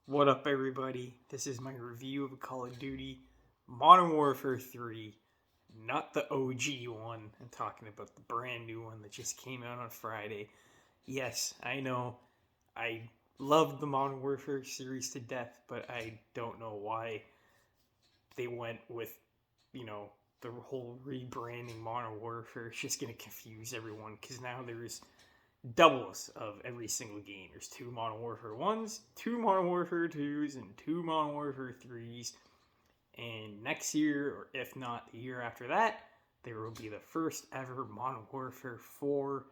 What up, everybody? This is my review of Call of Duty Modern Warfare 3, not the OG one. I'm talking about the brand new one that just came out on Friday. Yes, I know I love the Modern Warfare series to death, but I don't know why they went with, you know, the whole rebranding Modern Warfare. It's just going to confuse everyone because now there's doubles of every single game. There's two Modern Warfare 1s, two Modern Warfare 2s, and two Modern Warfare 3s. And next year, or if not the year after that, there will be the first ever Modern Warfare 4.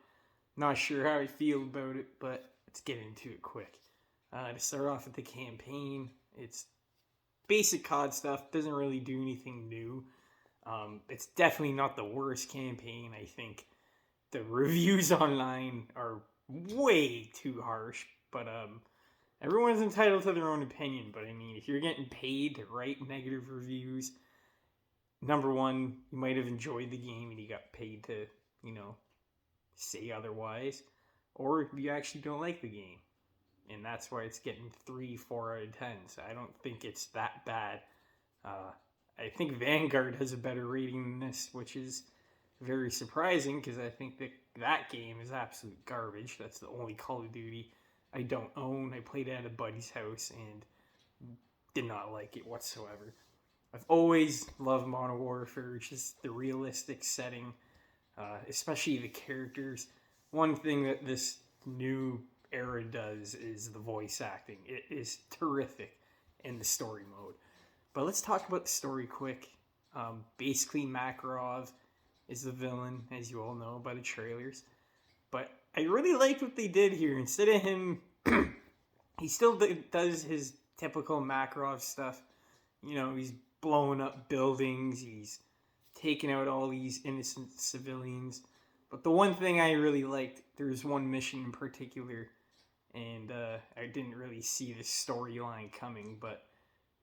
Not sure how I feel about it, but let's get into it quick. To start off with the campaign, it's basic COD stuff, doesn't really do anything new. It's definitely not the worst campaign. I think the reviews online are way too harsh, but everyone's entitled to their own opinion. But I mean, if you're getting paid to write negative reviews, number one, you might have enjoyed the game and you got paid to, you know, say otherwise, or you actually don't like the game, and that's why it's getting 3, 4 out of 10. So I don't think it's that bad. Uh, I think Vanguard has a better rating than this, which is very surprising because I think that game is absolute garbage. That's the only Call of Duty I don't own. I played it at a buddy's house and did not like it whatsoever. I've always loved Modern Warfare, just the realistic setting, especially the characters. One thing that this new era does is the voice acting. It is terrific in the story mode. But let's talk about the story quick. Basically, Makarov is the villain, as you all know by the trailers. But I really liked what they did here. Instead of him, he still does his typical Makarov stuff. You know, he's blowing up buildings, he's taking out all these innocent civilians. But the one thing I really liked, there's one mission in particular, and I didn't really see the storyline coming, but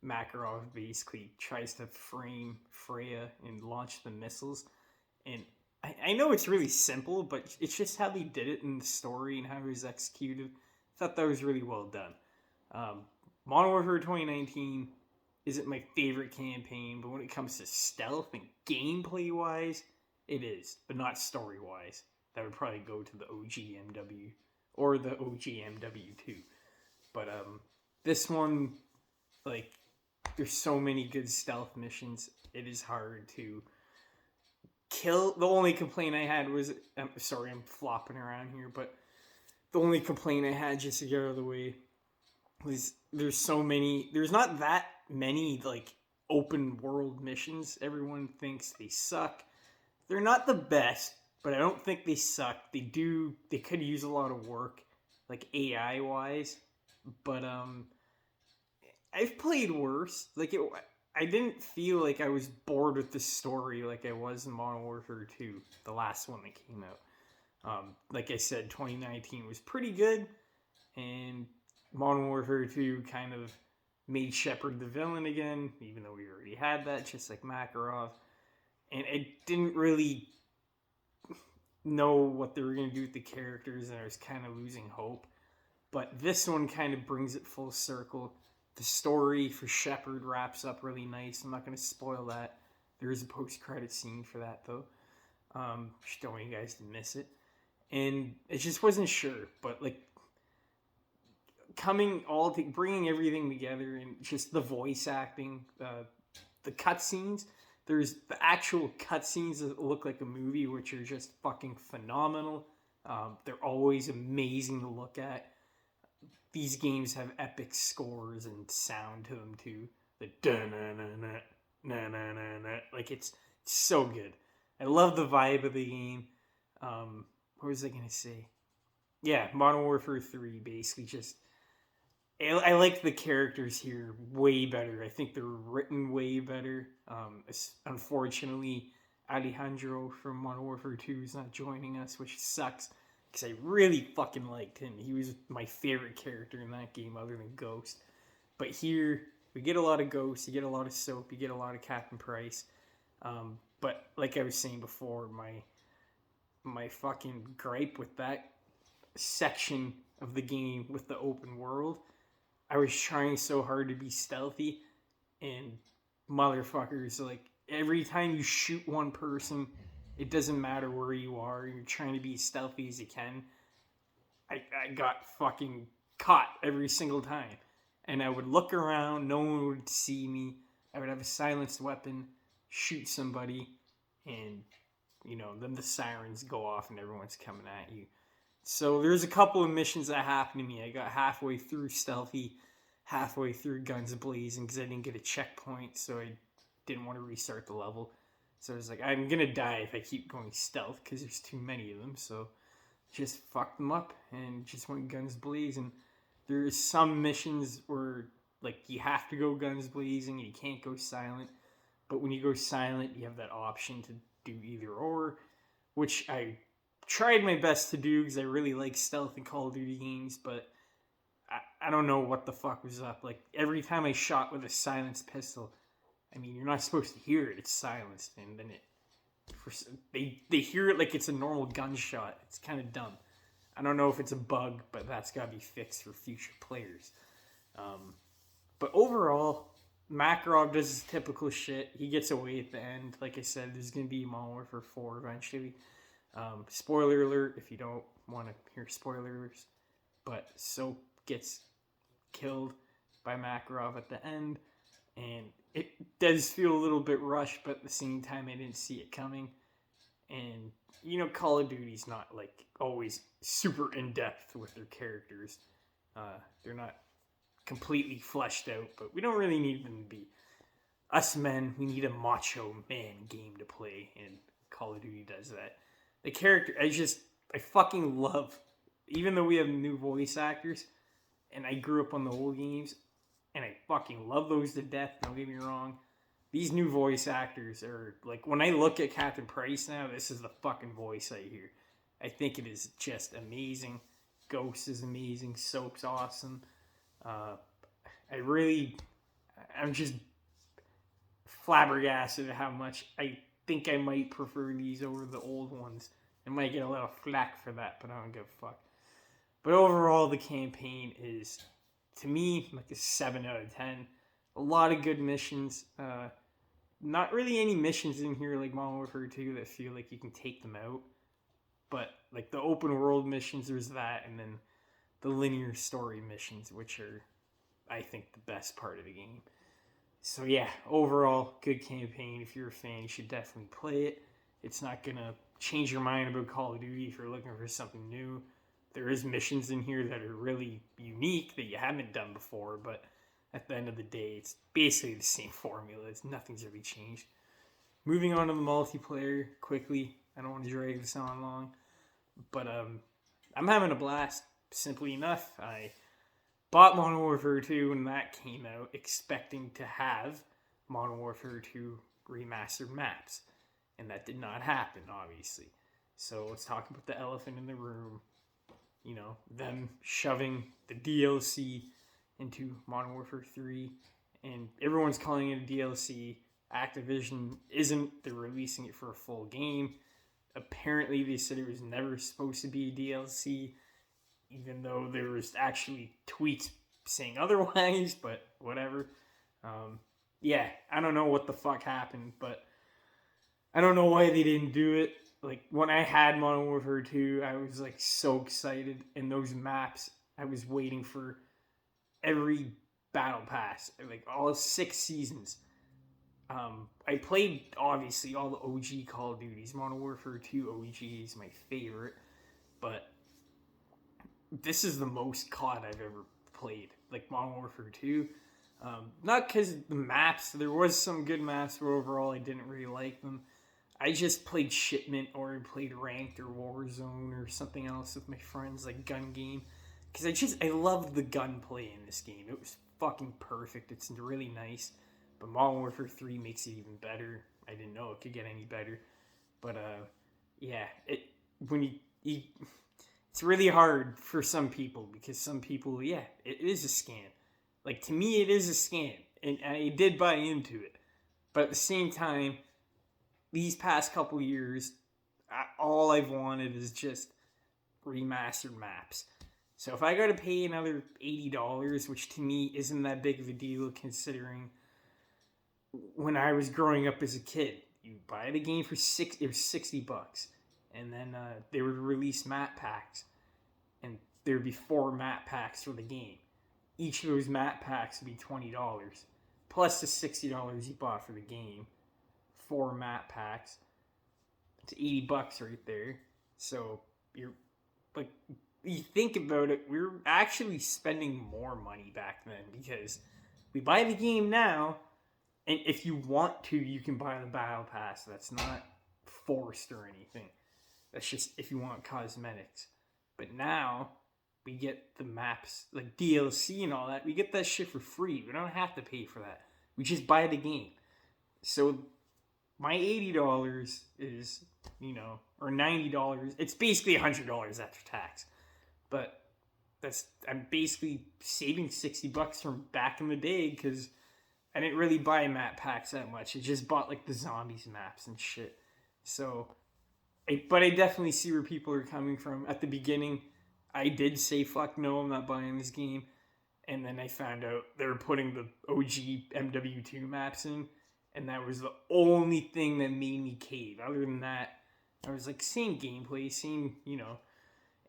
Makarov basically tries to frame Freya and launch the missiles. And I know it's really simple, but it's just how they did it in the story and how it was executed. I thought that was really well done. Um, Modern Warfare 2019 isn't my favorite campaign, but when it comes to stealth and gameplay wise, it is, but not story wise. That would probably go to the OGMW or the OGMW2. But this one, like, there's so many good stealth missions. It is hard to kill. The only complaint I had was, I'm sorry, I'm flopping around here, but the only complaint I had, just to get out of the way, was there's not that many like open world missions. Everyone thinks they suck. They're not the best, but I don't think they suck. They could use a lot of work, like AI wise. But I've played worse. I didn't feel like I was bored with the story like I was in Modern Warfare 2, the last one that came out. Like I said, 2019 was pretty good, and Modern Warfare 2 kind of made Shepard the villain again, even though we already had that, just like Makarov. And I didn't really know what they were going to do with the characters, and I was kind of losing hope. But this one kind of brings it full circle. The story for Shepard wraps up really nice. I'm not going to spoil that. There is a post-credit scene for that, though. Just don't want you guys to miss it. And it just wasn't sure, but like bringing everything together, and just the voice acting, the cutscenes. There's the actual cutscenes that look like a movie, which are just fucking phenomenal. They're always amazing to look at. These games have epic scores and sound to them too. The da na na na na na na na. Like it's so good. I love the vibe of the game. What was I gonna say? Yeah, Modern Warfare 3 basically just. I like the characters here way better. I think they're written way better. Unfortunately, Alejandro from Modern Warfare 2 is not joining us, which sucks because I really fucking liked him. He was my favorite character in that game, other than Ghost. But here, we get a lot of Ghost, you get a lot of Soap, you get a lot of Captain Price. But like I was saying before, my fucking gripe with that section of the game with the open world I was trying so hard to be stealthy, and motherfuckers, like, every time you shoot one person, it doesn't matter where you are, you're trying to be as stealthy as you can. I got fucking caught every single time. And I would look around, no one would see me. I would have a silenced weapon, shoot somebody, and, then the sirens go off and everyone's coming at you. So there's a couple of missions that happened to me. I got halfway through stealthy, halfway through guns blazing because I didn't get a checkpoint, so I didn't want to restart the level. So I was like, I'm gonna die if I keep going stealth because there's too many of them. So just fucked them up and just went guns blazing. There's some missions where like you have to go guns blazing and you can't go silent. But when you go silent, you have that option to do either or, which I tried my best to do because I really like stealth in Call of Duty games, but I don't know what the fuck was up. Like, every time I shot with a silenced pistol, I mean, you're not supposed to hear it. It's silenced, and then they hear it like it's a normal gunshot. It's kind of dumb. I don't know if it's a bug, but that's got to be fixed for future players. But overall, Makarov does his typical shit. He gets away at the end. Like I said, there's going to be Modern Warfare 4 eventually. Spoiler alert if you don't want to hear spoilers. But Soap gets killed by Makarov at the end. And it does feel a little bit rushed, but at the same time, I didn't see it coming. And, Call of Duty's not, like, always super in-depth with their characters. They're not completely fleshed out, but we don't really need them to be. Us men, we need a macho man game to play, and Call of Duty does that. The character, I fucking love, even though we have new voice actors, and I grew up on the old games, and I fucking love those to death, don't get me wrong. These new voice actors are, like, when I look at Captain Price now, this is the fucking voice I hear. I think it is just amazing. Ghost is amazing. Soap's awesome. I'm just flabbergasted at how much I think I might prefer these over the old ones. I might get a little flack for that, but I don't give a fuck. But overall, the campaign is, to me, like a 7 out of 10. A lot of good missions. Not really any missions in here like Modern Warfare 2 that feel like you can take them out. But like the open world missions, there's that, and then the linear story missions, which are, I think, the best part of the game. So yeah, overall, good campaign. If you're a fan, you should definitely play it. It's not gonna change your mind about Call of Duty if you're looking for something new. There is missions in here that are really unique that you haven't done before, but at the end of the day, it's basically the same formula. Nothing's really changed. Moving on to the multiplayer quickly. I don't want to drag this on long, but I'm having a blast. Simply enough, I bought Modern Warfare 2 when that came out, expecting to have Modern Warfare 2 remastered maps, and that did not happen, obviously. So let's talk about the elephant in the room. Them shoving the DLC into Modern Warfare 3, and everyone's calling it a DLC. Activision isn't. They're releasing it for a full game. Apparently, they said it was never supposed to be a DLC, even though there was actually tweets saying otherwise, but whatever. Yeah, I don't know what the fuck happened, but I don't know why they didn't do it. Like, when I had Modern Warfare 2, I was, like, so excited. And those maps, I was waiting for every battle pass. Like, all 6 seasons. I played, obviously, all the OG Call of Duties. Modern Warfare 2 OG is my favorite. But this is the most COD I've ever played. Like, Modern Warfare 2. Not because the maps. There was some good maps, but overall I didn't really like them. I just played Shipment or I played Ranked or Warzone or something else with my friends, like Gun Game. Because I loved the gunplay in this game. It was fucking perfect. It's really nice. But Modern Warfare 3 makes it even better. I didn't know it could get any better. But, yeah. It's really hard for some people. Because some people, yeah, it is a scam. Like, to me, it is a scam. And I did buy into it. But at the same time, these past couple years, all I've wanted is just remastered maps. So if I got to pay another $80, which to me isn't that big of a deal considering when I was growing up as a kid, you buy the game for it was $60, and then they would release map packs, and there'd be 4 map packs for the game. Each of those map packs would be $20, plus the $60 you bought for the game. 4 map packs. It's $80 right there. So you're like, you think about it, we're actually spending more money back then because we buy the game now, and if you want to, you can buy the battle pass. That's not forced or anything. That's just if you want cosmetics. But now we get the maps, like DLC and all that. We get that shit for free. We don't have to pay for that. We just buy the game. So my $80 is, or $90. It's basically $100 after tax. But I'm basically saving $60 from back in the day because I didn't really buy map packs that much. I just bought like the zombies maps and shit. So, but I definitely see where people are coming from. At the beginning, I did say fuck no, I'm not buying this game. And then I found out they were putting the OG MW2 maps in. And that was the only thing that made me cave. Other than that, I was like, same gameplay, same,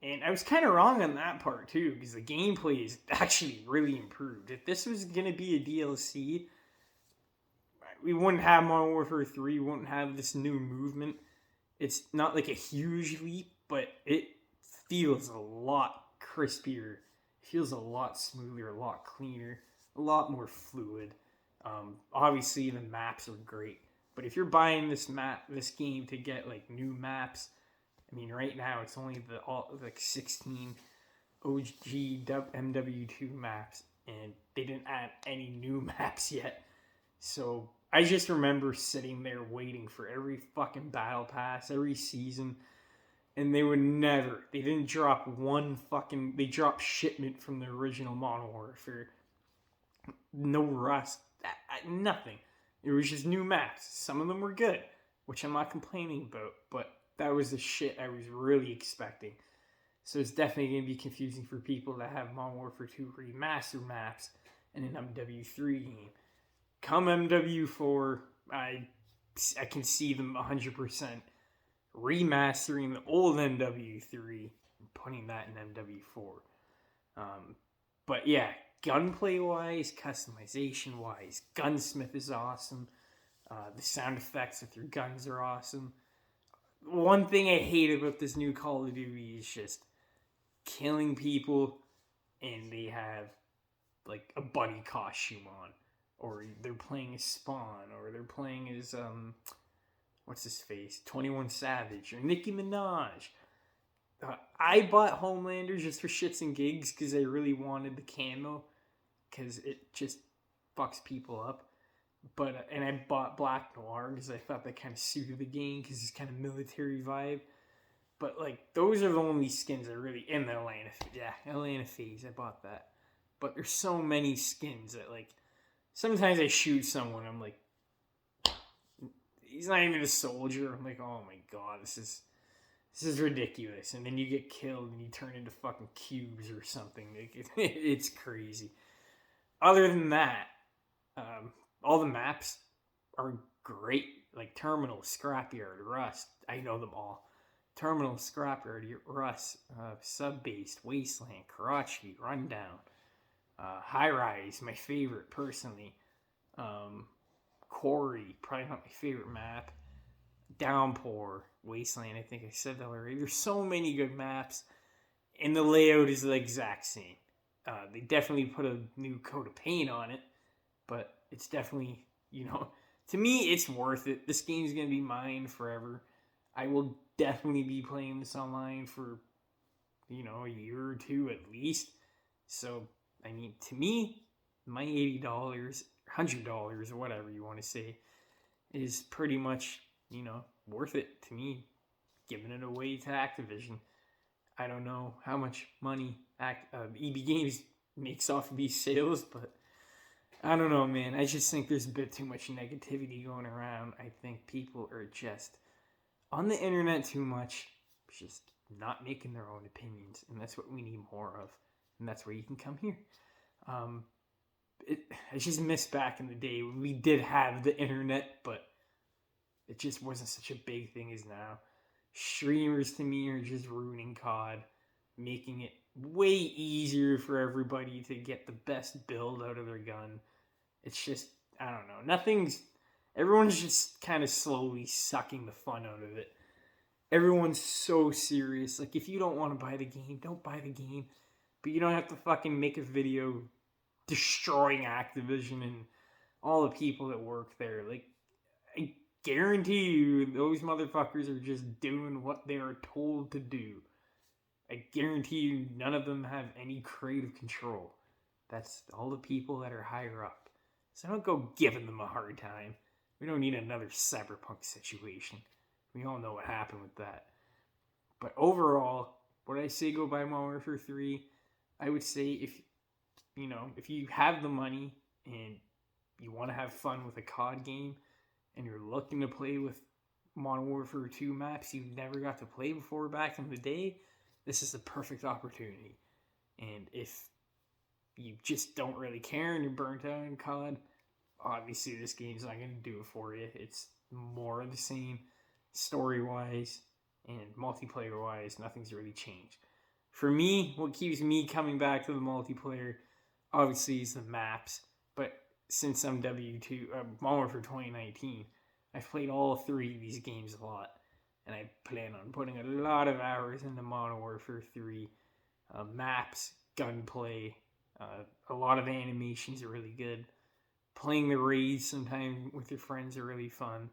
And I was kind of wrong on that part too, because the gameplay is actually really improved. If this was going to be a DLC, we wouldn't have Modern Warfare 3, we wouldn't have this new movement. It's not like a huge leap, but it feels a lot crispier. It feels a lot smoother, a lot cleaner, a lot more fluid. Obviously, the maps are great, but if you're buying this game to get like new maps, I mean, right now it's only the 16 OG MW2 maps, and they didn't add any new maps yet. So I just remember sitting there waiting for every fucking battle pass, every season, and they didn't drop they dropped shipment from the original Modern Warfare. No rust, nothing. It was just new maps. Some of them were good, which I'm not complaining about, but that was the shit I was really expecting. So it's definitely going to be confusing for people that have Modern Warfare 2 remastered maps and an MW3 game. Come MW4, I can see them 100% remastering the old MW3 and putting that in MW4. But yeah, gunplay wise, customization wise, Gunsmith is awesome. The sound effects with your guns are awesome. One thing I hate about this new Call of Duty is just killing people and they have like a bunny costume on, or they're playing as Spawn, or they're playing as what's his face, 21 Savage, or Nicki Minaj. I bought Homelander just for shits and gigs because I really wanted the camo, because it just fucks people up. And I bought Black Noir because I thought that kind of suited the game because it's kind of military vibe. But like, those are the only skins I really in the Atlanta phase. I bought that, but there's so many skins that like sometimes I shoot someone, I'm like, he's not even a soldier. I'm like, oh my god, this is ridiculous. And then you get killed and you turn into fucking cubes or something. It's crazy. Other than that, all the maps are great. Like Terminal, Scrapyard, Rust. I know them all. Terminal, Scrapyard, Rust, Sub-Based, Wasteland, Karachi, Rundown, High Rise, my favorite personally. Quarry, probably not my favorite map. Downpour, Wasteland, I think I said that already. There's so many good maps, and the layout is the exact same. They definitely put a new coat of paint on it, but it's definitely, to me, it's worth it. This game's going to be mine forever. I will definitely be playing this online for, a year or two at least. So, I mean, to me, my $80, $100, or whatever you want to say, is pretty much, worth it to me, giving it away to Activision. I don't know how much money EB Games makes off of these sales, but I don't know, man. I just think there's a bit too much negativity going around. I think people are just on the internet too much, just not making their own opinions, and that's what we need more of, and that's where you can come here. I just miss back in the day when we did have the internet, but it just wasn't such a big thing as now. Streamers to me are just ruining COD, making it way easier for everybody to get the best build out of their gun. It's just, I don't know. Everyone's just kind of slowly sucking the fun out of it. Everyone's so serious. Like, if you don't want to buy the game, don't buy the game. But you don't have to fucking make a video destroying Activision and all the people that work there. Like, I guarantee you, those motherfuckers are just doing what they are told to do. I guarantee you, none of them have any creative control. That's all the people that are higher up. So don't go giving them a hard time. We don't need another Cyberpunk situation. We all know what happened with that. But overall, would I say go buy Modern Warfare 3? I would say if you have the money and you want to have fun with a COD game and you're looking to play with Modern Warfare 2 maps you never got to play before back in the day, this is the perfect opportunity. And if you just don't really care and you're burnt out in COD, obviously this game's not going to do it for you. It's more of the same story-wise and multiplayer-wise. Nothing's really changed. For me, what keeps me coming back to the multiplayer, obviously, is the maps. But since I'm W2, Modern Warfare 2019, I've played all three of these games a lot. And I plan on putting a lot of hours into Modern Warfare 3. Maps, gunplay, a lot of animations are really good. Playing the raids sometime with your friends are really fun.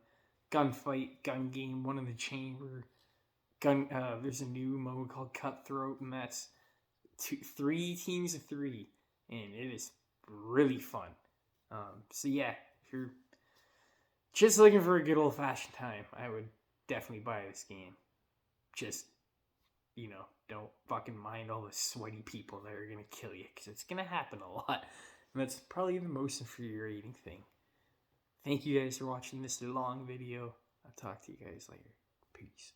Gunfight, gun game, one in the chamber. There's a new mode called Cutthroat, and that's 3 teams of 3, and it is really fun. So yeah, if you're just looking for a good old-fashioned time, I would definitely buy this game. Just, don't fucking mind all the sweaty people that are gonna kill you, because it's gonna happen a lot. And that's probably the most infuriating thing. Thank you guys for watching this long video. I'll talk to you guys later. Peace.